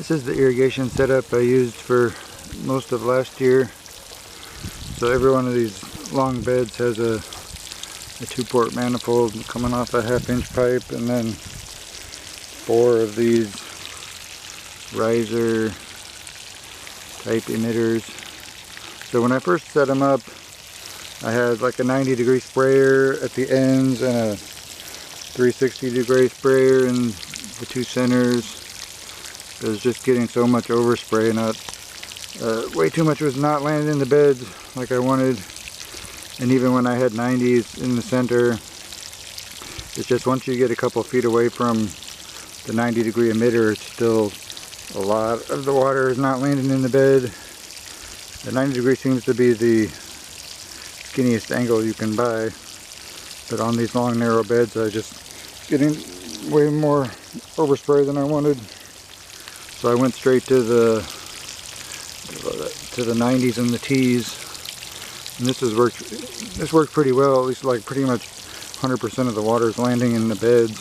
This is the irrigation setup I used for most of last year. So every one of these long beds has a 2-port manifold coming off a 1/2-inch pipe, and then 4 of these riser type emitters. So when I first set them up, I had like a 90-degree sprayer at the ends and a 360-degree sprayer in the 2 centers. It was just getting so much overspray, way too much was not landing in the beds like I wanted. And even when I had 90s in the center, it's just once you get a couple feet away from the 90-degree emitter, it's still a lot of the water is not landing in the bed. The 90 degree seems to be the skinniest angle you can buy, but on these long narrow beds I was just getting way more overspray than I wanted. So I went straight to the 90s and the T's, and this worked pretty well. At least like pretty much 100% of the water is landing in the beds.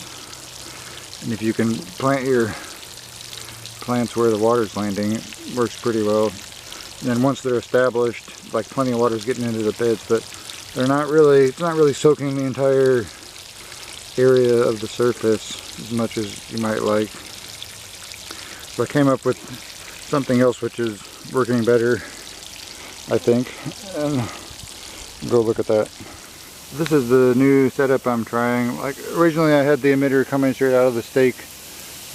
And if you can plant your plants where the water is landing, it works pretty well. And then once they're established, like plenty of water is getting into the beds, but it's not really soaking the entire area of the surface as much as you might like. So I came up with something else which is working better, I think, and go look at that. This is the new setup I'm trying. Like originally I had the emitter coming straight out of the stake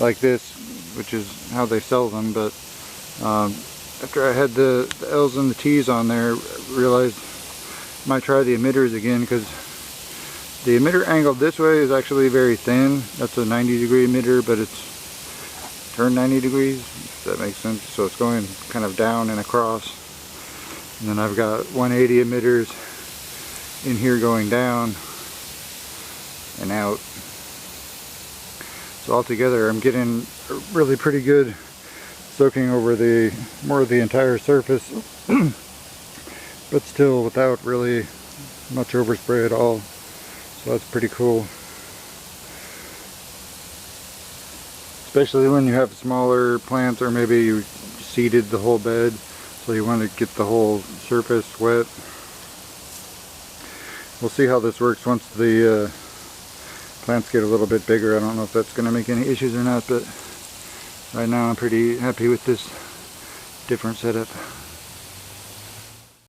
like this, which is how they sell them, but after I had the L's and the T's on there, I realized I might try the emitters again, because the emitter angled this way is actually very thin. That's a 90-degree emitter, but it's turned 90 degrees, if that makes sense. So it's going kind of down and across. And then I've got 180 emitters in here going down and out. So altogether I'm getting really pretty good soaking over more of the entire surface, but still without really much overspray at all. So that's pretty cool. Especially when you have smaller plants, or maybe you seeded the whole bed, so you want to get the whole surface wet. We'll see how this works once the plants get a little bit bigger. I don't know if that's going to make any issues or not, but right now I'm pretty happy with this different setup.